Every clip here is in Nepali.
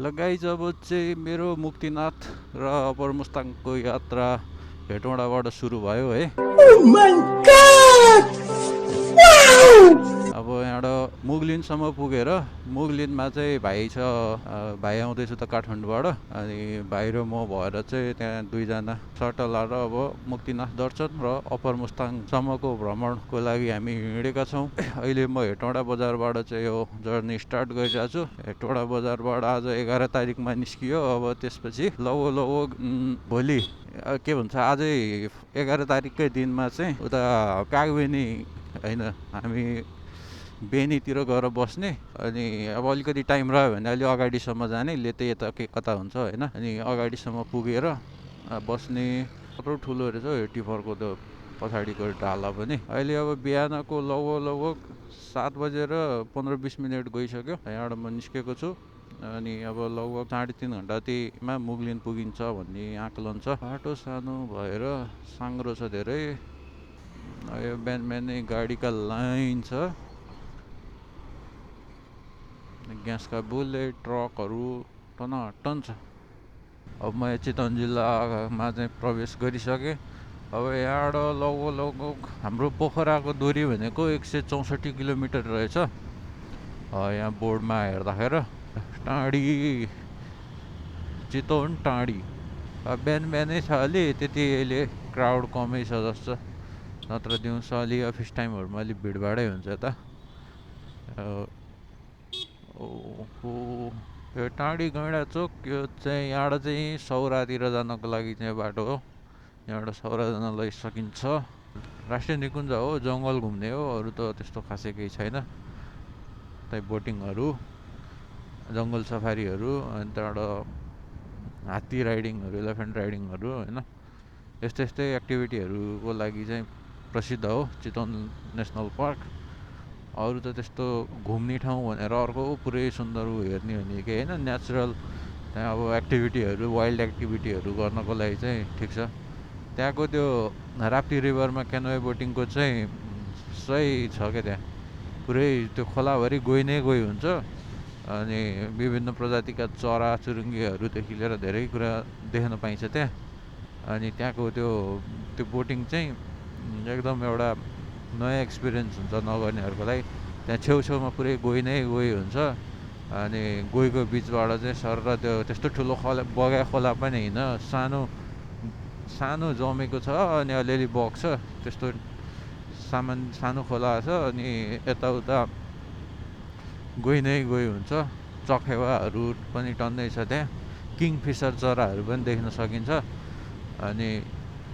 गाइज अब चाहिँ मेरो मुक्तिनाथ र अप्पर मुस्ताङको यात्रा हेटौँडाबाट सुरु भयो है। Oh my god! Wow! अब यहाँबाट मुगलिनसम्म पुगेर मुगलिनमा चाहिँ भाइ छ, भाइ आउँदैछु त काठमाडौँबाट। अनि भाइ र म भएर चाहिँ त्यहाँ दुईजना सटल अब मुक्तिनाथ दर्शन र अप्पर मुस्ताङसम्मको भ्रमणको लागि हामी हिँडेका छौँ। अहिले म हेटौँडा बजारबाट चाहिँ यो जर्नी स्टार्ट गरिरहेको छु। हेटौँडा बजारबाट आज 11 तारिकमा निस्कियो। अब त्यसपछि लगभग भोलि के भन्छ आजै 11 तारिककै दिनमा चाहिँ उता कागबेनी होइन हामी बेनीतिर गएर बस्ने। अनि अब अलिकति टाइम रह्यो भने अलि अगाडिसम्म जाने, लेते यता के कता हुन्छ होइन। अनि अगाडिसम्म पुगेर बस्ने। कत्रो ठुलो रहेछ हौ 84को त्यो पछाडिको ढाला पनि। अहिले अब बिहानको लगभग 7 बजेर 15-20 मिनट गइसक्यो। यहाँबाट म निस्केको छु। अनि अब लगभग 3.5 घन्टामा मुगलिन पुगिन्छ भन्ने आकलन छ। बाटो सानो भएर साङ्ग्रो छ धेरै। यो बिहानै गाडीका लाइन छ, ग्यासका बुलेट ट्रकहरू टनाटन छ। अब म चितवन जिल्लामा चाहिँ प्रवेश गरिसकेँ। अब यहाँबाट लगभग हाम्रो पोखराको दूरी भनेको 164 किलोमिटर रहेछ यहाँ बोर्डमा हेर्दाखेरि। टाढी चितवन टाढी। बिहानै छ अलि त्यति अहिले क्राउड कमै छ जस्तो, नत्र दिउँसो अलि अफिस टाइमहरूमा अलिक भिडभाडै हुन्छ यता। ओहो, यो टाढी गैँडा चोक, यो चाहिँ यहाँबाट चाहिँ सौरातिर जानको लागि चाहिँ बाटो हो। यहाँबाट सौरा जान सकिन्छ। राष्ट्रिय निकुञ्ज हो, जङ्गल घुम्ने हो, अरू त त्यस्तो खासै केही छैन। त्यही बोटिङहरू, जङ्गल सफारीहरू, अनि त्यहाँबाट हात्ती राइडिङहरू, एलिफेन्ट राइडिङहरू होइन, यस्तै एक्टिभिटीहरूको लागि चाहिँ प्रसिद्ध हो चितवन नेसनल पार्क। अरू त त्यस्तो घुम्ने ठाउँ भनेर अर्को पुरै सुन्दर हेर्ने भने केही होइन। नेचुरल त्यहाँ अब एक्टिभिटीहरू, वाइल्ड एक्टिभिटीहरू गर्नको लागि चाहिँ ठिक छ। त्यहाँको त्यो राप्ती रिभरमा क्यानोए बोटिङको चाहिँ सही छ क्या। त्यहाँ पुरै त्यो खोलाभरि गइ नै गइ हुन्छ। अनि विभिन्न प्रजातिका चरा चुरुङ्गीहरूदेखि लिएर धेरै कुरा देख्न पाइन्छ त्यहाँ। अनि त्यहाँको त्यो बोटिङ चाहिँ एकदम एउटा नयाँ एक्सपिरियन्स हुन्छ नगर्नेहरूको लागि। त्यहाँ छेउछेउमा पुरै गइ नै गइ हुन्छ। अनि गइको बिचबाट चाहिँ सर र त्यो त्यस्तो ठुलो खोला, बगाए खोला पनि होइन, सानो जमेको छ अनि अलिअलि बग्छ, त्यस्तो सानो खोला छ। अनि यताउता गइ नै गइ हुन्छ। चखेवाहरू पनि टन्नै छ त्यहाँ। किङफिसर चराहरू पनि देख्न सकिन्छ। अनि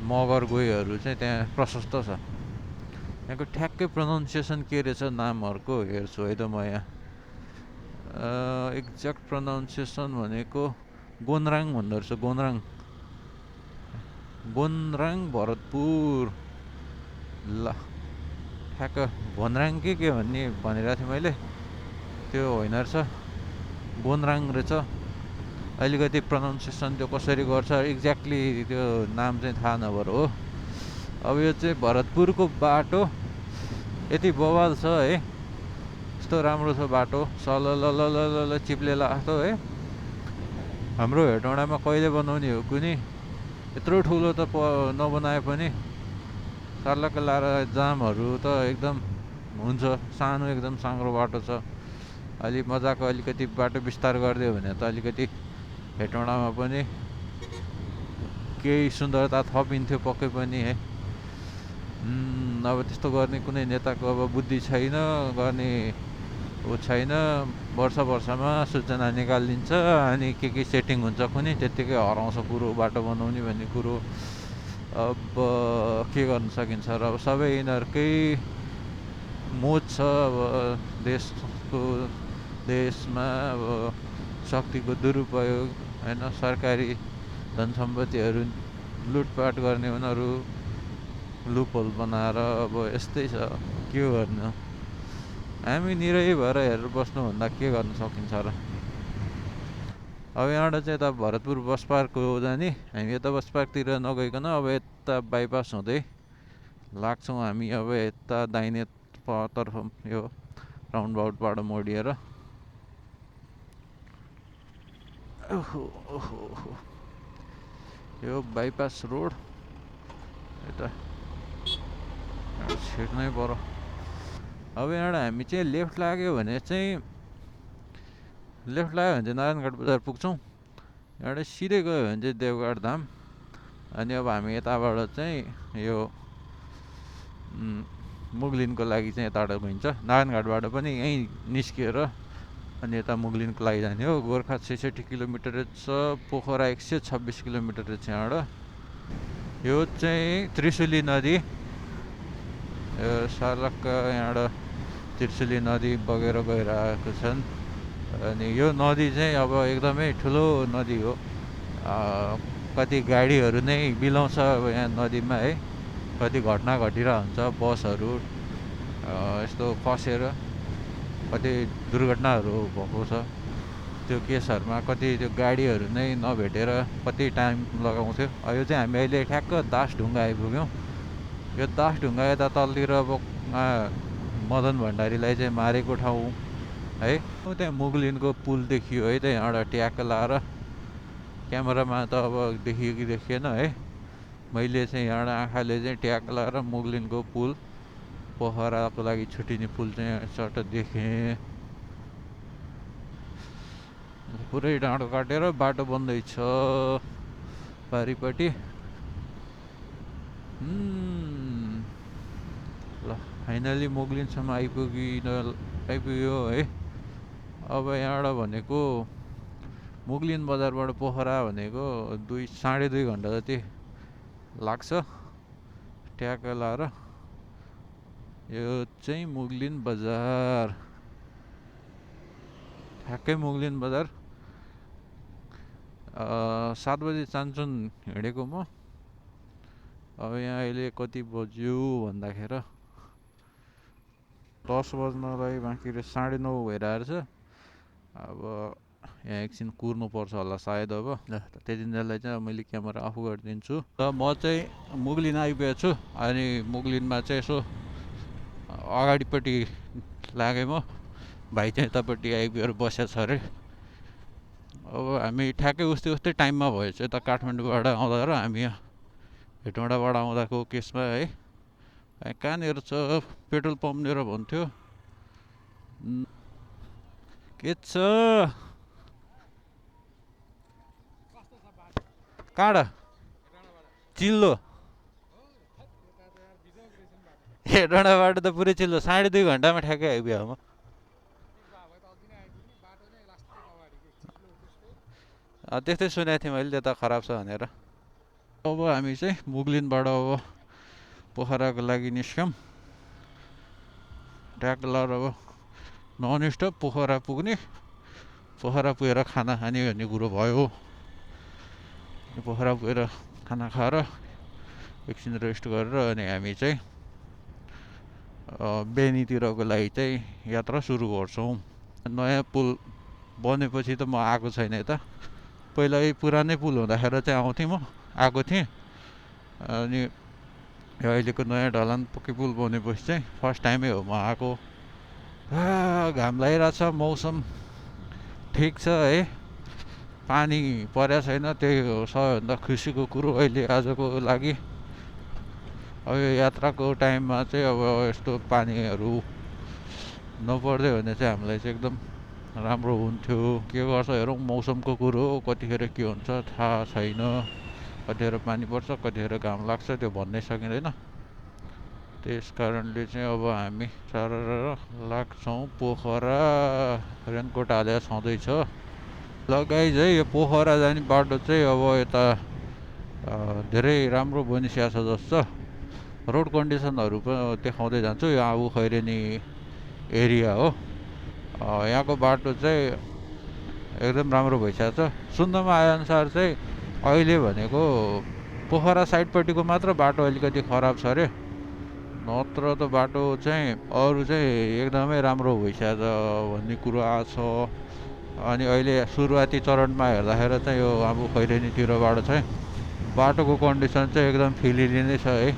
मगर गोहीहरू चाहिँ त्यहाँ प्रशस्त छ। यहाँको ठ्याक्कै प्रोनाउन्सिएसन के रहेछ नामहरूको हेर्छु है त म यहाँ। एक्ज्याक्ट प्रोनाउन्सिएसन भनेको गोनराङ भन्दो रहेछ, गोनराङ भरतपुर। ल ठ्याक्क भनराङ के भन्ने भनिरहेको थिएँ मैले, त्यो होइन रहेछ, गोनराङ रहेछ। अलिकति प्रोनाउन्सिएसन त्यो कसरी गर्छ एक्ज्याक्टली त्यो नाम चाहिँ थाहा नभएर हो। अब यो चाहिँ भरतपुरको बाटो यति बवाल छ है, यस्तो राम्रो छ बाटो, सललललल चिप्ले लाग्छ है। हाम्रो हेटौँडामा कहिले बनाउने हो कुनी, यत्रो ठुलो त नबनाए पनि सर्लक्क लाएर जामहरू त एकदम हुन्छ। सानो एकदम साङ्ग्रो बाटो छ। अलि मजाको अलिकति बाटो विस्तार गरिदियो भने त अलिकति हेटौँडामा पनि केही सुन्दरता थपिन्थ्यो पक्कै पनि है। अब त्यस्तो गर्ने कुनै नेताको अब बुद्धि छैन, गर्ने छैन। वर्षमा सूचना निकालिदिन्छ अनि के सेटिङ हुन्छ कुनै त्यत्तिकै हराउँछ कुरो, बाटो बनाउने भन्ने कुरो। अब के गर्न सकिन्छ र, अब सबै यिनीहरूकै मोज छ। अब देशमा अब शक्तिको दुरुपयोग होइन, सरकारी धन सम्पत्तिहरू लुटपाट गर्ने उनीहरू लुपहोल बनाएर, अब यस्तै छ, के गर्नु। हामी निरै भएर हेरेर बस्नुभन्दा के गर्न सकिन्छ र। अब यहाँबाट चाहिँ यता भरतपुर बस पार्क हो जाने। हामी यता बस पार्कतिर नगइकन अब यता बाइपास हुँदै लाग्छौँ हामी। अब यता दाहिने तर्फ यो राउन्ड बाउटबाट मोडिएर ओहो ओहो ओहो। यो बाइपास रोड यता छिर्नै पर्यो। अब यहाँबाट हामी चाहिँ लेफ्ट लाग्यो भने चाहिँ नारायणघाट बजार पुग्छौँ। यहाँबाट सिधै गयो भने चाहिँ देवघाट धाम। अनि अब हामी यताबाट चाहिँ यो मुगलिनको लागि चाहिँ यताबाट गइन्छ। नारायणघाटबाट पनि यहीँ निस्किएर अनि यता मुगलिनको लागि जाने हो। गोर्खा 66 किलोमिटर छ, पोखरा 126 किलोमिटर छ यहाँबाट। यो चाहिँ त्रिशुली नदी, यो सालक यहाँबाट त्रिशुली नदी बगेर गइरहेको छन्। अनि यो नदी चाहिँ अब एकदमै ठुलो नदी हो। कति गाडीहरू नै बिलाउँछ अब यहाँ नदीमा है। कति घटना घटिरहेको हुन्छ, बसहरू यस्तो फसेर कति दुर्घटनाहरू भएको छ। त्यो केसहरूमा कति त्यो गाडीहरू नै नभेटेर कति टाइम लगाउँथ्यो। यो चाहिँ हामी अहिले ठ्याक्क दासढुङ्गा आइपुग्यौँ। यो दासढुङ्गा यता तलतिर अब मदन भण्डारीलाई चाहिँ मारेको ठाउँ है। त्यहाँ मुगलिनको पुल देखियो है, त्यहाँ एउटा ट्याक लाएर। क्यामेरामा त अब देखियो कि देखिएन है। मैले चाहिँ यहाँबाट आँखाले चाहिँ ट्याक लाएर मुगलिनको पुल, पोखराको लागि छुट्टिने पुल चाहिँ चट्ट देखेँ। पुरै डाँडो काटेर बाटो बन्दैछ पारिपट्टि। ल फाइनली मुगलिनसम्म आइपुग्यो है। अब यहाँबाट भनेको मुगलिन बजारबाट पोखरा भनेको 2.5 घन्टा जति लाग्छ ट्याक लाएर। यो चाहिँ मुगलिन बजार, ठ्याक्कै मुगलिन बजार। 7 बजी चान्चुन हिँडेको म। अब यहाँ अहिले कति बज्यो भन्दाखेरि 10 बज्नलाई बाँकी 9:30 भइरहेको छ। अब यहाँ एकछिन कुर्नुपर्छ होला सायद। अब त्यतिन्जेललाई चाहिँ मैले क्यामेरा अफ गरिदिन्छु। र म चाहिँ मुगलिन आइपुगेको छु। अनि मुगलिनमा चाहिँ यसो अगाडिपट्टि लागेँ म। भाइ चाहिँ यतापट्टि आइपुगेर बसेको छ अरे। अब हामी ठ्याक्कै उस्तै टाइममा भएछ यता काठमाडौँबाट आउँदा र हामी यहाँ हेटौँडाबाट आउँदाको केसमा है। कहाँनिर छ पेट्रोल पम्पनिर भन्थ्यो। के छ काँडा चिल्लो? हेटौँडाबाट त पुरै चिल्लो। 2.5 घन्टामा ठ्याक्कै आइपुग्यो म। त्यस्तै सुनेको थिएँ मैले, त्यता खराब छ भनेर। अब हामी चाहिँ मुगलिनबाट अब पोखराको लागि निस्क्यौँ। ट्याक लाएर अब नन स्टप पोखरा पुग्ने। पोखरा पुगेर खाना खाने भन्ने कुरो भयो। पोखरा पुगेर खाना खाएर एकछिन रेस्ट गरेर अनि हामी चाहिँ बेनीतिरको लागि चाहिँ यात्रा सुरु गर्छौँ। नयाँ पुल बनेपछि त म आएको छैन यता। पहिला पुरानै पुल हुँदाखेरि चाहिँ आएको थिएँ। अनि अहिलेको नयाँ ढलान पक्कै पुल बनेपछि चाहिँ फर्स्ट टाइमै हो म आएको। घाम लागिरहेछ, मौसम ठिक छ है। पानी परेको छैन, त्यही हो सबैभन्दा खुसीको कुरो अहिले आजको लागि। अब यो यात्राको टाइममा चाहिँ अब यस्तो पानीहरू नपर्दै भने चाहिँ हामीलाई चाहिँ एकदम राम्रो हुन्थ्यो। के गर्छ हेरौँ, मौसमको कुरो हो। कतिखेर के हुन्छ थाहा छैन। कतिखेर पानी पर्छ, कतिखेर घाम लाग्छ, त्यो भन्नै सकिँदैन। त्यस कारणले चाहिँ अब हामी लाग्छौँ पोखरा। रेनकोट हालेर छँदैछ। ल गाइज है, यो पोखरा जाने बाटो चाहिँ अब यता धेरै राम्रो बनिसकेको छ जस्तो। रोड कन्डिसनहरू पनि देखाउँदै जान्छु। यो आबु खैरेनी एरिया हो। यहाँको बाटो चाहिँ एकदम राम्रो भइसकेको छ। सुन्नमा आएअनुसार चाहिँ अहिले भनेको पोखरा साइडपट्टिको मात्र बाटो अलिकति खराब छ अरे। नत्र त बाटो चाहिँ अरू चाहिँ एकदमै राम्रो भइसकेको छ भन्ने कुरो आएको छ। अनि अहिले सुरुवाती चरणमा हेर्दाखेरि चाहिँ यो आबु खैरेनीतिरबाट चाहिँ बाटोको कन्डिसन चाहिँ एकदम फिलिली नै छ है।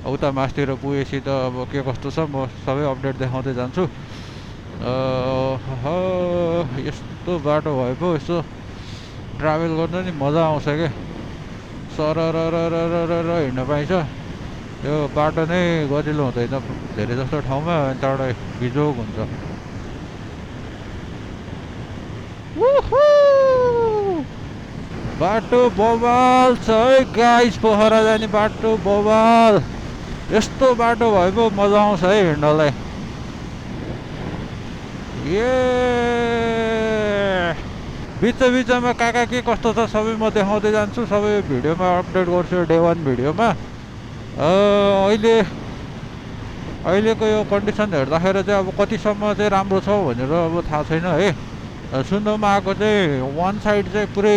उता मासतिर पुगेपछि त अब के कस्तो छ म सबै अपडेट देखाउँदै जान्छु। यस्तो बाटो भए पो यसो ट्राभल गर्नु नि मजा आउँछ क्या सरर हिँड्न पाइन्छ यो बाटो नै गतिलो हुँदैन धेरै जस्तो ठाउँमा अनि त्यहाँबाट बिजोग हुन्छ बाटो बवाल छ है गाइस पोखरा जाने बाटो बवाल यस्तो बाटो भए पो मजा आउँछ है हिँड्नलाई बिचमा कहाँ के कस्तो छ सबै म देखाउँदै जान्छु सबै भिडियोमा अपडेट गर्छु डे 1 भिडियोमा अहिलेको यो कन्डिसन हेर्दाखेरि चाहिँ अब कतिसम्म चाहिँ राम्रो छ भनेर अब थाहा छैन है सुन्नमा आएको चाहिँ वान साइड चाहिँ पुरै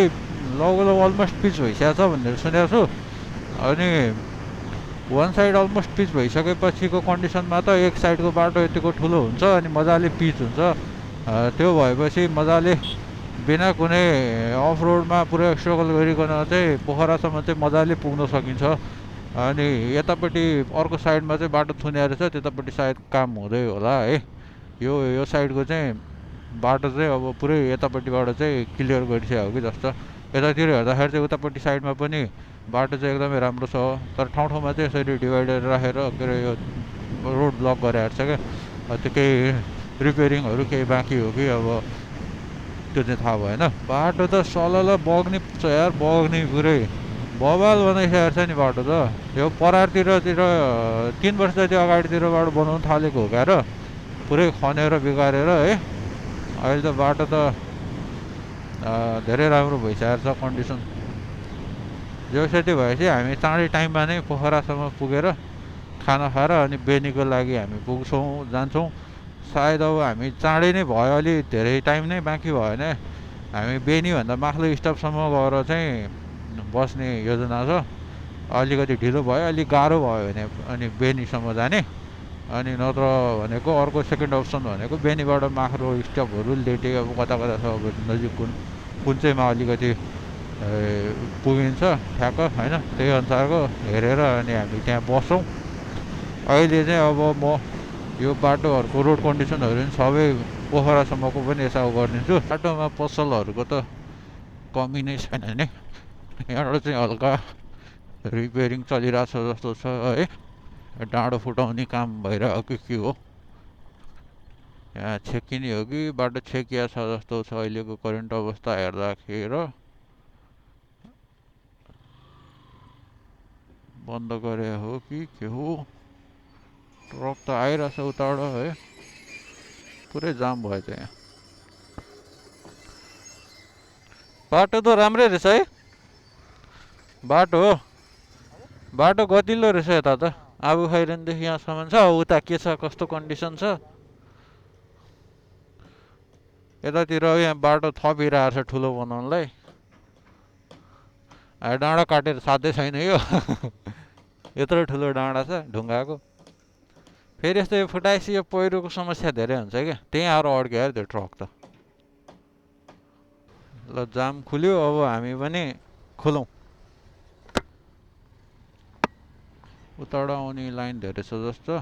लगभग अलमोस्ट पिच भइसकेको छ भनेर सुनेको छु अनि वान साइड अलमोस्ट पिच भइसकेपछिको कन्डिसनमा त एक साइडको बाटो यतिको ठुलो हुन्छ अनि मजाले पिच हुन्छ त्यो भएपछि मजाले बिना कुनै अफ रोडमा पुरै स्ट्रगल गरिकन चाहिँ पोखरासम्म चाहिँ मजाले पुग्न सकिन्छ अनि यतापट्टि अर्को साइडमा चाहिँ बाटो थुनिएर छ त्यतापट्टि सायद काम हुँदै होला है यो साइडको चाहिँ बाटो चाहिँ अब पुरै यतापट्टिबाट चाहिँ क्लियर गरिसक्यो कि जस्तो यतातिर हेर्दाखेरि चाहिँ उतापट्टि साइडमा पनि बाटो चाहिँ एकदमै राम्रो छ तर ठाउँमा चाहिँ यसरी डिभाइडर राखेर के अरे यो रोड ब्लक गरेर छ क्या त्यो केही रिपेयरिङहरू केही बाँकी हो कि अब त्यो चाहिँ थाहा भएन बाटो त सलल बग्ने छ यार बग्ने पुरै बवाल बनाइसकेको छ नि बाटो त यो परारतिर 3 वर्ष जति अगाडितिरबाट बनाउनु थालेको हो क्या र पुरै खनेर बिगारेर है अहिले त बाटो त धेरै राम्रो भइसकेको छ कन्डिसन जो सेती भएपछि हामी चाँडै टाइममा नै पोखरासम्म पुगेर खाना खाएर अनि बेनीको लागि हामी पुग्छौँ जान्छौँ सायद अब हामी चाँडै नै भयो अलि धेरै टाइम नै बाँकी भएन हामी बेनीभन्दा माथिल्लो स्टपसम्म गएर चाहिँ बस्ने योजना छ अलिकति ढिलो भयो अलिक गाह्रो भयो भने अनि बेनीसम्म जाने अनि नत्र भनेको अर्को सेकेन्ड अप्सन भनेको बेनीबाट माथिल्लो स्टपहरू लेटे अब कता छ अब नजिक कुन चाहिँमा अलिकति पुगिन्छ ठ्याक्क होइन त्यही अनुसारको हेरेर अनि हामी त्यहाँ बस्छौँ अहिले चाहिँ अब म यो बाटोहरूको रोड कन्डिसनहरू पनि सबै पोखरासम्मको पनि यसो गरिदिन्छु बाटोमा पसलहरूको त कमी नै छैन नि यहाँबाट चाहिँ हल्का रिपेयरिङ चलिरहेको छ जस्तो छ है डाँडो फुटाउने काम भइरहेको कि के हो यहाँ छेकिने हो कि बाटो छेकिया छ जस्तो छ अहिलेको करेन्ट अवस्था हेर्दाखेरि बन्द गरे हो कि के हो ट्रक त आइरहेछ उताबाट है पुरै जाम भएछ यहाँ बाटो त राम्रै रहेछ है बाटो गतिलो रहेछ यता त आबु खैरेनदेखि यहाँसम्म छ उता के छ कस्तो कन्डिसन छ यतातिर यहाँ बाटो थपिरहेको छ ठुलो बनाउनलाई डाँडा काटेर साध्यै छैन यो यत्रो ठुलो डाँडा छ ढुङ्गाको फेरि यस्तो यो फुटाएपछि यो पहिरोको समस्या धेरै हुन्छ क्या त्यहीँ आएर अड्क्यो यार त्यो ट्रक त ल जाम खुल्यो अब हामी पनि खुलौँ उताबाट आउने लाइन धेरै छ जस्तो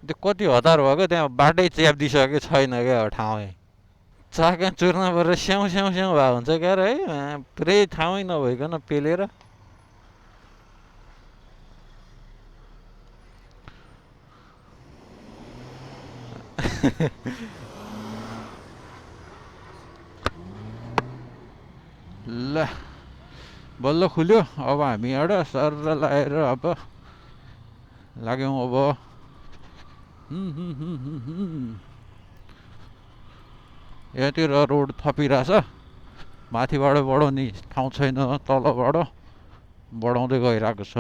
त्यो कति हतार भएको त्यहाँ बाटै च्यापिदिइसकेको छैन क्या ठाउँै चाका चुर्न परेर स्याउ स्याउ स्याउ भएको हुन्छ क्या है पुरै ठाउँै नभइकन पेलेर ल बल्ल खुल्यो अब हामी एउटा सर लगाएर अब लाग्यौँ अब यहाँतिर रोड थपिरहेछ माथिबाट बढाउने ठाउँ छैन तलबाट बढाउँदै गइरहेको छ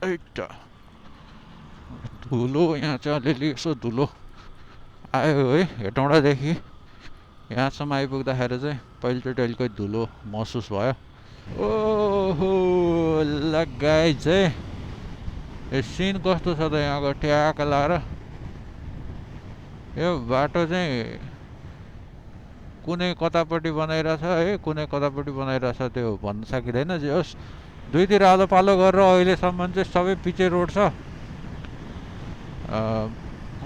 एउटा धुलो यहाँ चाहिँ अलिअलि यसो धुलो आयो है हेटौँडादेखि यहाँसम्म आइपुग्दाखेरि चाहिँ पहिलोचोटि अलिकति धुलो महसुस भयो ओहो लगाइ चाहिँ यो सिन कस्तो छ त यहाँको ट्याक लाएर यो बाटो चाहिँ कुनै कतापट्टि बनाइरहेछ है कुनै कतापट्टि बनाइरहेछ त्यो भन्न सकिँदैन जे होस् दुईतिर आलो पालो गरेर अहिलेसम्म चाहिँ सबै पिचे रोड छ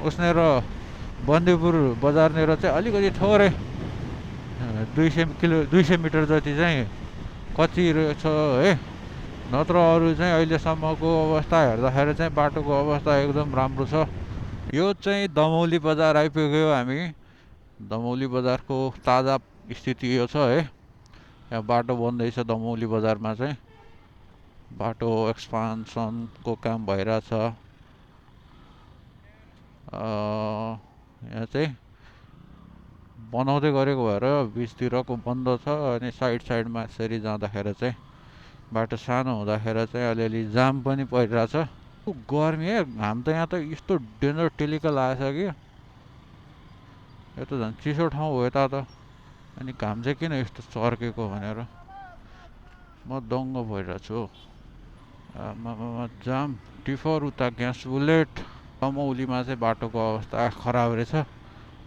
उसनेर बन्दीपुर बजारनेर चाहिँ अलिकति थोरै 200 मिटर जति चाहिँ कच्ची रहेछ है। नत्र अरू चाहिँ अहिलेसम्मको अवस्था हेर्दाखेरि चाहिँ बाटोको अवस्था एकदम राम्रो छ। यो चाहिँ दमौली बजार आइपुग्यो हामी। दमौली बजारको ताजा स्थिति यो छ है। यहाँ बाटो बन्दैछ दमौली बजारमा चाहिँ। बाटो एक्सपान्सनको काम भइरहेछ। यहाँ चाहिँ बनाउँदै गरेको भएर बिचतिरको बन्द छ। अनि साइडमा यसरी जाँदाखेरि चाहिँ बाटो सानो हुँदाखेरि चाहिँ अलिअलि जाम पनि परिरहेछ। गर्मी है, घाम त यहाँ त यस्तो डेन्जर टेलिकल आएछ कि यो त झन् चिसो ठाउँ हो यता त। अनि घाम चाहिँ किन यस्तो चर्केको भनेर म दङ्ग भइरहेछु। जाम टिफर उता ग्यास बुलेट। दमौलीमा चाहिँ बाटोको अवस्था खराब रहेछ।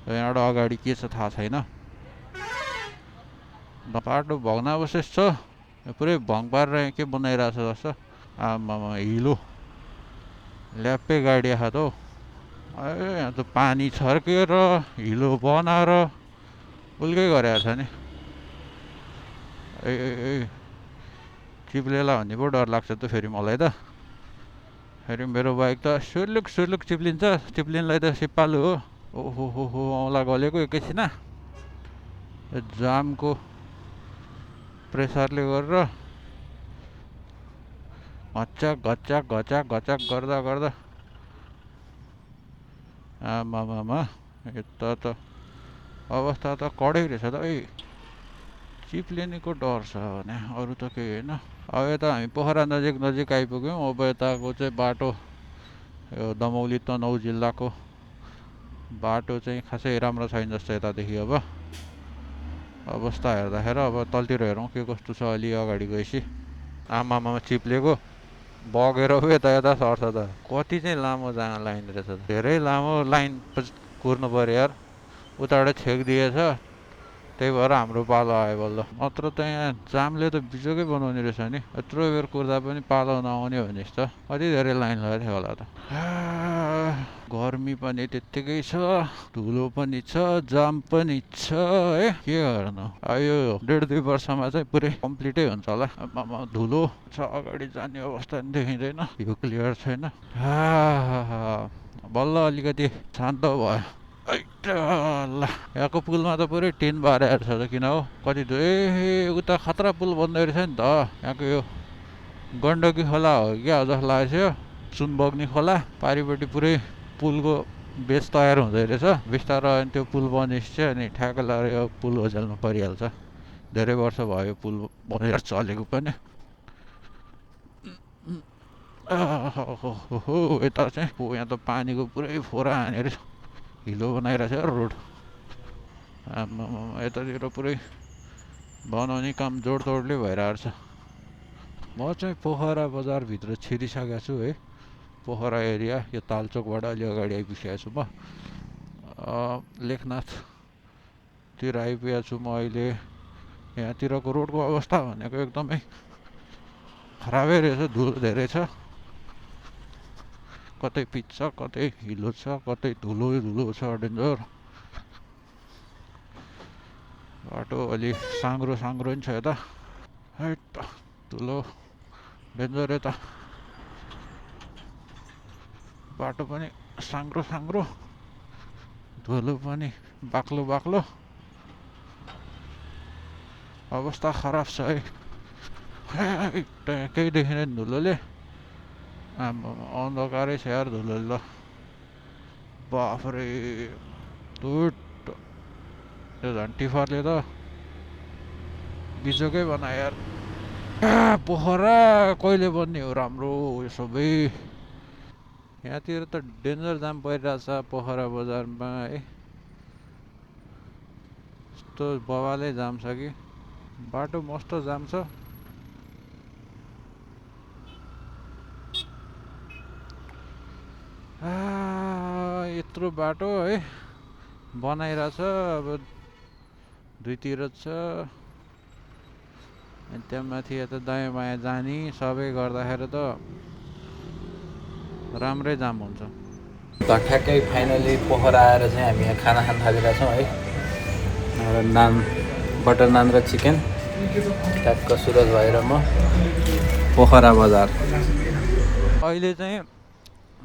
यहाँबाट अगाडि के छ थाहा छैन। बाटो भग्नावशेष छ। पुरै भङ पारेर के बनाइरहेछ जस्तो। आमामा हिलो ल्याप्पै गाडी आएको त हौ। यहाँ त पानी छर्केर हिलो बनाएर उल्कै गरेको छ नि। ए चिप्लेला भन्ने पो डर लाग्छ त फेरि मलाई त। फेरि मेरो बाइक त सुर्लुक चिप्लिन्छ। चिप्लिनलाई त सिपालु हो। ओहो औँला गलेको एकैछिन। जामको प्रेसरले गरेर घच्याक गर्दा आमामा यता त अवस्था त कडै रहेछ त। चिप्लिनेको डर छ भने अरू त केही होइन। अब यता हामी पोखरा नजिक आइपुग्यौँ। अब यताको चाहिँ बाटो यो दमौली तनहुँ जिल्लाको बाटो चाहिँ खासै राम्रो छैन जस्तो यतादेखि। अब अवस्था हेर्दाखेरि अब तलतिर हेरौँ के कस्तो छ। अलि अगाडि गएपछि आमामा चिप्लेको बगेर पो यता सर्छ त। कति चाहिँ लामो लाइन रहेछ त। धेरै लामो लाइन कुर्नु पऱ्यो यार। उताबाट छेकिदिएछ त्यही भएर हाम्रो पालो आयो बल्ल। नत्र त यहाँ जामले त बिजोकै बनाउने रहेछ नि। यत्रो बेर कुर्दा पनि पालो नआउने भनेपछि त कति धेरै लाइन लाग्यो होला त। गर्मी पनि त्यत्तिकै छ, धुलो पनि छ, जाम पनि छ है। के गर्नु अब यो 1.5-2 वर्षमा चाहिँ पुरै कम्प्लिटै हुन्छ होला। धुलो छ, अगाडि जाने अवस्था पनि देखिँदैन। यो क्लियर छैन। बल्ल अलिकति शान्त भयो। ल यहाँको पुलमा त पुरै टिन बारेर छ त। किन हो कति उता खतरा पुल बन्दै रहेछ नि त। यहाँको यो गण्डकी खोला हो क्या जस्तो लागेको थियो। सुनबग्नी खोला पारिपट्टि पुरै पुलको बेस तयार हुँदै रहेछ। बिस्तारै अनि त्यो पुल बनेपछि चाहिँ अनि ठ्याक्क लगाएर यो पुल ओझेलमा परिहाल्छ। धेरै वर्ष भयो पुल बनेर चलेको पनि। यता चाहिँ यहाँ त पानीको पुरै फोरा हानेर हिलो बनाइरहेछ रोड। यतातिर पुरै बनाउने काम जोडतोडले भइरहेको छ। म चाहिँ पोखरा बजारभित्र छिरिसकेको छु है। पोखरा एरिया यो तालचोकबाट अलि अगाडि आइपुगेको छु म। लेखनाथतिर आइपुगेको छु म अहिले। यहाँतिरको रोडको अवस्था भनेको एकदमै खराबै रहेछ। धुलो धेरै छ। कतै पिच छ, कतै हिलो छ, कतै धुलो छ डेन्जर। बाटो अलि साङ्ग्रो नि छ यता। धुलो डेन्जर यता। बाटो पनि साङ्ग्रो, धुलो पनि बाक्लो। अवस्था खराब छ है। केही देखिँदैन धुलोले। अन्धकारै छ यार धुलोले ल। बाफरे त्यो झन् टिफरले त बिजोकै बनायो यार। पोखरा कहिले बन्ने हो राम्रो यो सबै। यहाँतिर त डेन्जर जाम परिरहेछ पोखरा बजारमा है। यस्तो बवालै जाम छ कि बाटो मस्त जाम छ। यत्रो बाटो है बनाइरहेछ। अब दुईतिर छ। अनि त्यहाँ माथि यता दायाँ बायाँ जाने सबै गर्दाखेरि त राम्रै जाम हुन्छ। ठ्याक्कै फाइनली पोखरा आएर चाहिँ हामी यहाँ खाना खान थालिरहेछौँ है। नान बटर नान र चिकन ट्याक्क सुरज भाइ र म पोखरा बजार। अहिले चाहिँ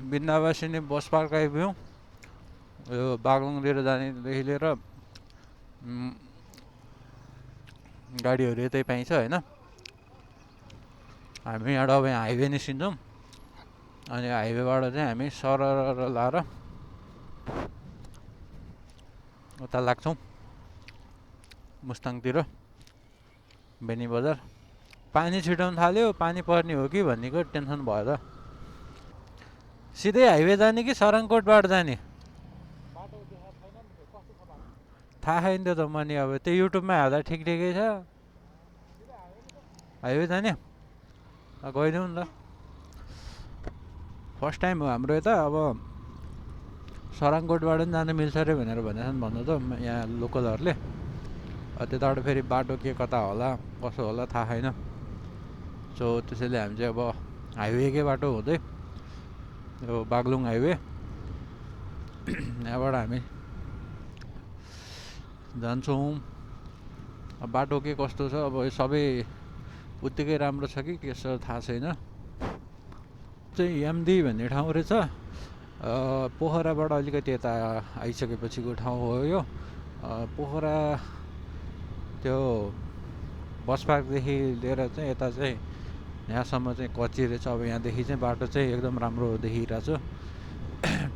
बिन्दावासिनी बस पार्क आइपुग्यौँ। यो बागलुङ लिएर जानेदेखि लिएर गाडीहरू यतै पाइन्छ होइन। हामी यहाँबाट अब यहाँ हाइवे निस्किन्छौँ अनि हाइवेबाट चाहिँ हामी सरर लाएर उता लाग्छौँ मुस्ताङतिर बेनी बजार। पानी छिटाउनु थाल्यो, पानी पर्ने हो कि भन्नेको टेन्सन भयो त। सिधै हाइवे जाने कि सराङकोटबाट जाने थाहा छैन त्यो त। मैले अब त्यो युट्युबमा हाल्दा ठिकै छ। हाइवे जाने गइदिउँ नि त। फर्स्ट टाइम हो हाम्रो यता। अब सराङकोटबाट पनि जानु मिल्छ अरे भनेर भनेछन् भन्नु त यहाँ लोकलहरूले। त्यताबाट फेरि बाटो के कता होला कसो होला थाहा छैन। सो त्यसैले हामी चाहिँ अब हाइवेकै बाटो हुँदै यो बागलुङ हाइवे यहाँबाट हामी जान्छौँ। बाटो के कस्तो छ अब सबै उत्तिकै राम्रो छ कि के छ थाहा छैन। चाहिँ यामदी भन्ने ठाउँ रहेछ। पोखराबाट अलिकति यता आइसकेपछिको ठाउँ हो यो। पोखरा त्यो बस पार्कदेखि लिएर चाहिँ यता चाहिँ यहाँसम्म चाहिँ कच्ची रहेछ। अब यहाँदेखि चाहिँ बाटो चाहिँ एकदम राम्रो देखिरहेछ।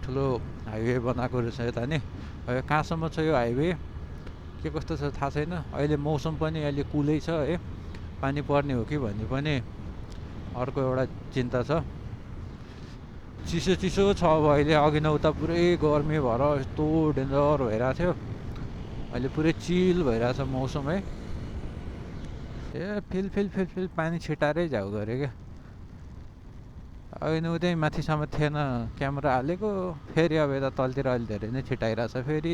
ठुलो हाइवे बनाएको रहेछ यता नि। अब कहाँसम्म छ यो हाइवे के कस्तो छ थाहा छैन। अहिले मौसम पनि अहिले कुलै छ है। पानी पर्ने हो कि भन्ने पनि अर्को एउटा चिन्ता छ। चिसो चिसो छ अब अहिले। अघि न उता पुरै गर्मी भएर यस्तो डेन्जर भइरहेको थियो। अहिले पुरै चिल भइरहेछ मौसम है। फिल पानी छिटाएरै झाउ गऱ्यो क्या। अहिले उतै माथिसम्म थिएन क्यामेरा हालेको। फेरि अब यता तलतिर अलि धेरै नै छिटाइरहेछ। फेरि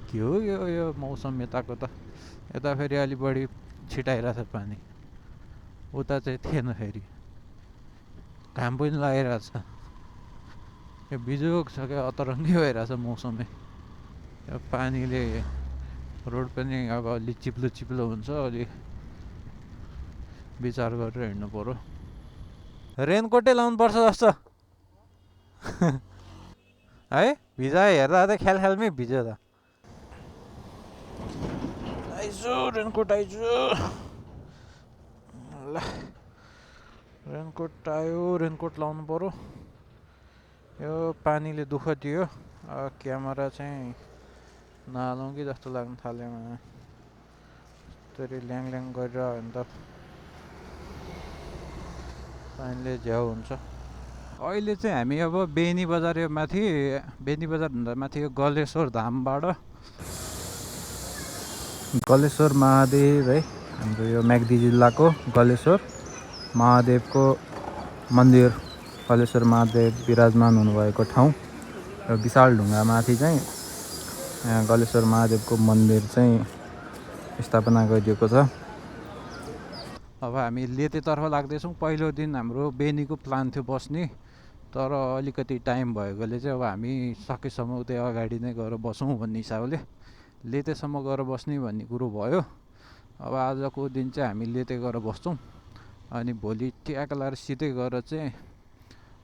के हो यो मौसम यताको त। यता फेरि अलि बढी छिटाइरहेछ पानी। उता चाहिँ थिएन फेरि। घाम पनि लागिरहेछ। यो बिजोग छ क्या अतरङ्गी भइरहेछ मौसमै। यो पानीले रोड पनि अब अलि चिप्लो हुन्छ। अलि विचार गरेर हिँड्नु पर्यो। रेनकोटै लाउनु पर्छ जस्तो है। भिजा हेर्दा त ख्यालमै भिज्यो त। आइजो रेनकोट आइजो। ल रेनकोट आयो। रेनकोट लाउनु पर्यो। यो पानीले दुःख दियो। क्यामेरा चाहिँ नहालौँ कि जस्तो लाग्न थाल्यो। त्यसरी ल्याङ गरेर भने त पानीले झ्याउ हुन्छ। अहिले चाहिँ हामी अब बेनी बजार यो माथि बेनी बजारभन्दा माथि यो गलेश्वर धामबाट गलेश्वर महादेव है। हाम्रो यो म्याग्दी जिल्लाको गलेश्वर महादेवको मन्दिर। गलेश्वर महादेव विराजमान हुनुभएको ठाउँ र विशाल ढुङ्गामाथि चाहिँ गलेश्वर महादेवको मन्दिर चाहिँ स्थापना गरिएको छ। अब हामी लेतेतर्फ लाग्दैछौँ। पहिलो दिन हाम्रो बेनीको प्लान थियो बस्ने। तर अलिकति टाइम भएकोले चाहिँ अब हामी सकेसम्म उतै अगाडि नै गएर बसौँ भन्ने हिसाबले लेतेसम्म गएर बस्ने भन्ने कुरो भयो। अब आजको दिन चाहिँ हामी लेते गएर बस्छौँ। अनि भोलि ट्याक लाएर सिधै गएर चाहिँ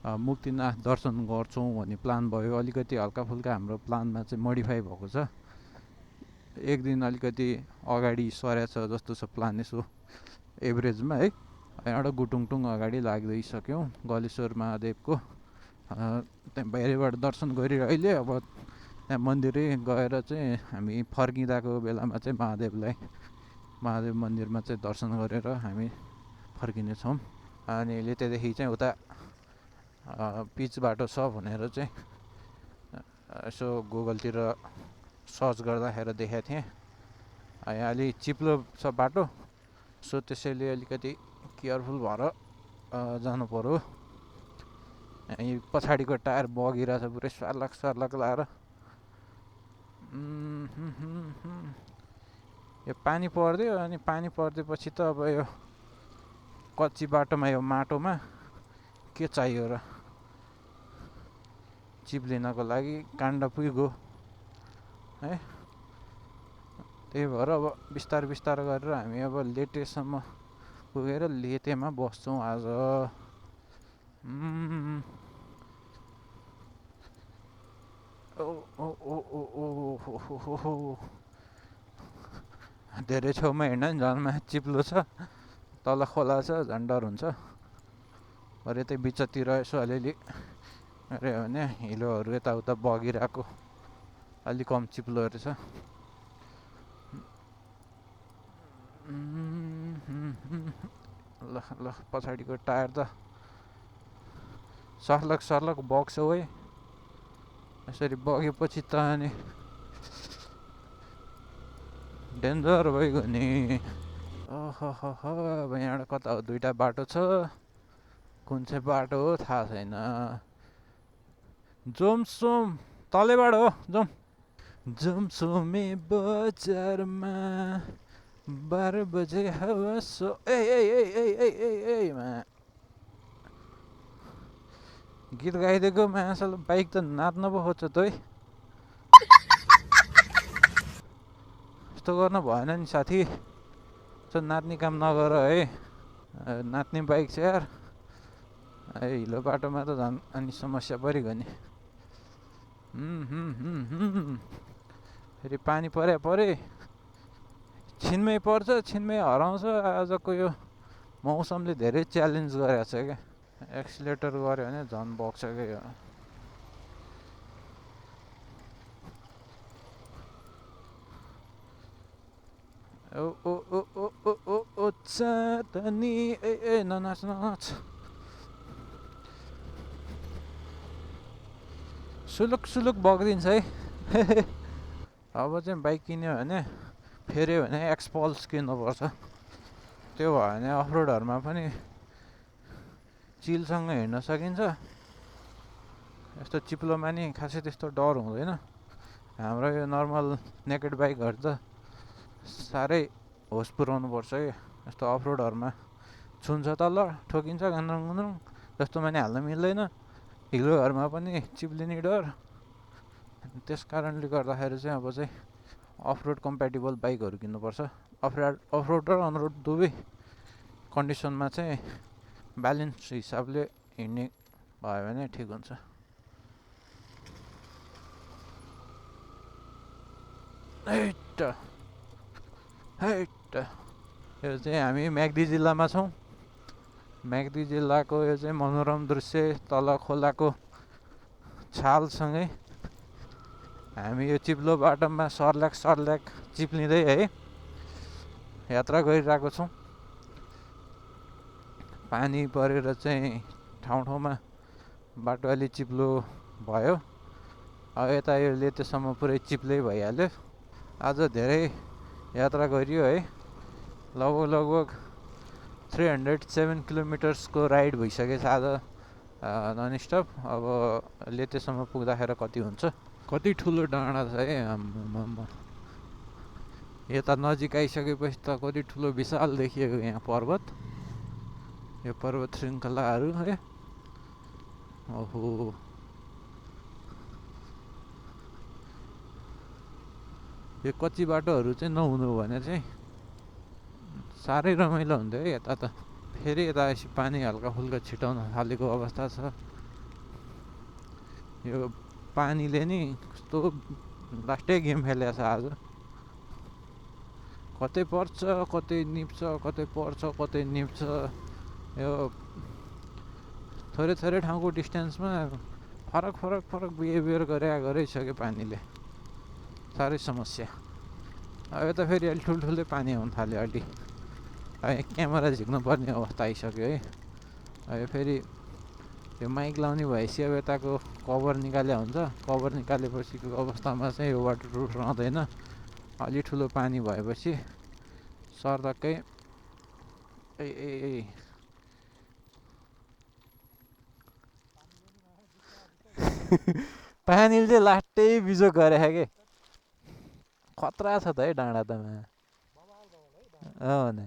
मुक्तिनाथ दर्शन गर्छौँ भन्ने प्लान भयो। अलिकति हल्का फुल्का हाम्रो प्लानमा चाहिँ मोडिफाई भएको छ। एक दिन अलिकति अगाडि सरेछ जस्तो छ प्लान। यसो एभरेजमा है। यहाँबाट गुटुङटुङ अगाडि लाग्दैसक्यौँ गलेश्वर महादेवको। त्यहाँ बाहिरबाट दर्शन गरेर अहिले अब त्यहाँ मन्दिरै गएर चाहिँ हामी फर्किँदाको बेलामा चाहिँ महादेव मन्दिरमा चाहिँ दर्शन गरेर हामी फर्किनेछौँ। अनि त्यहाँदेखि चाहिँ उता पिच बाटो छ भनेर चाहिँ यसो गुगलतिर सर्च गर्दाखेरि देखेको थिएँ। यहाँ अलि चिप्लो छ बाटो। सो त्यसैले अलिकति केयरफुल भएर जानु पर्यो। यहीँ पछाडिको टायर बगिरहेछ पुरै सर्लक लाएर। यो पानी परिदियो अनि पानी परिदिएपछि त अब यो कच्ची बाटोमा यो माटोमा के चाहियो र। चिप्लिनको लागि काण्ड पुग्यो है। त्यही भएर अब बिस्तार बिस्तार गरेर हामी अब लेटेसम्म पुगेर लेतेमा बस्छौँ आज। धेरै छेउमा हिँड्दा नि झन् माथि चिप्लो छ, तल खोला छ, झन् डर हुन्छ। अरे त्यही बिचतिर यसो अलिअलि अरे भने हिलोहरू यताउता बगिरहेको अलि कम चिप्लोहरू छ। ल ल पछाडिको टायर त सर्लक सर्लक बग्छ है। यसरी बगेपछि त अनि डेन्जर भइगयो नि। अब यहाँबाट कता हो, दुईवटा बाटो छ, कुन चाहिँ बाटो हो थाहा छैन। जोमसोम तलैबाट हो, जाउँ। जोमसोमे बजारमा 12 बजे हावा सो ए गीत गाइदिएको मासल बाइक त नाच्न पो खोज्छ त है। यस्तो गर्न भएन नि साथी, यस्तो नाच्ने काम नगर है। नाच्ने बाइक छ यार, हिलो बाटोमा त झन् अनि समस्या परिगयो नि। फेरि पानी परे छिनमै पर्छ, छिनमै हराउँछ। आजको यो मौसमले धेरै च्यालेन्ज गरेको छ क्या। एक्सिलेटर गऱ्यो भने झन् बग्छ क्या यो। ओ चाँदनी ए ननाच ननाच। सुलुक सुलुक बगिदिन्छ है। अब चाहिँ बाइक किन्यो भने फेऱ्यो भने एक्सपल्स किन्नुपर्छ। त्यो भयो भने अफरोडहरूमा पनि चिलसँग हिँड्न सकिन्छ। यस्तो चिप्लोमा नि खासै त्यस्तो डर हुँदैन। हाम्रो यो नर्मल नेकेड बाइकहरू त साह्रै होस पुऱ्याउनु पर्छ कि। यस्तो अफरोडहरूमा छुन्छ तल, ठोकिन्छ गान्द्रङ गुन्द्रङ, जस्तोमा नि हाल्न मिल्दैन। हिलोहरूमा पनि चिप्लिने डर। त्यस कारणले गर्दाखेरि चाहिँ अब चाहिँ अफरोड कम्प्याटेबल बाइकहरू किन्नुपर्छ। अफरोड र अनरोड दुवै कन्डिसनमा चाहिँ ब्यालेन्स हिसाबले हिँड्ने भयो भने ठिक हुन्छ। यो चाहिँ हामी म्याग्दी जिल्लामा छौँ। म्याग्दी जिल्लाको यो चाहिँ मनोरम दृश्य, तल खोलाको छालसँगै हामी यो चिप्लो बाटोमा सर्ल्याक सर्ल्याक चिप्लिँदै है यात्रा गरिरहेको छौँ। पानी परेर चाहिँ ठाउँ ठाउँमा बाटो अलि चिप्लो भयो। अब यता यो लेतेसम्म पुरै चिप्लै भइहाल्यो। आज धेरै यात्रा गरियो है, लगभग 307 किलोमिटर्सको राइड भइसकेछ आज नन स्टप। अब लेतेसम्म पुग्दाखेरि कति हुन्छ। कति ठुलो डाँडा छ है आम्मामा। यता नजिक आइसकेपछि त कति ठुलो विशाल देखिएको यहाँ पर्वत, यो पर्वत श्रृङ्खलाहरू है। ओहो, यो कच्ची बाटोहरू चाहिँ नहुनु भने चाहिँ साह्रै रमाइलो हुन्थ्यो है यता त। फेरि यता यसो पानी हल्का फुल्का छिटाउन थालेको अवस्था छ। यो पानीले नि कस्तो लास्टै गेम खेलेको छ आज। कतै पर्छ, कतै निप्छ, कतै पर्छ, कतै निप्छ। यो थोरै थोरै ठाउँको डिस्टेन्समा फरक बिहेभियर गरिसक्यो पानीले। साह्रै समस्या। अब यता फेरि अलि ठुल्ठुलै पानी आउनु थाल्यो। अलि क्यामेरा झिक्नु पर्ने अवस्था आइसक्यो है। अब फेरि यो माइक लाउने भएपछि अब यताको कभर निकाले हुन्छ। कभर निकालेपछिको अवस्थामा चाहिँ यो वाटरप्रुफ रहँदैन। अलि ठुलो पानी भएपछि सर्दक्कै पानीले चाहिँ लास्टै बिजोग गरे के। खतरा छ त है डाँडा त। भने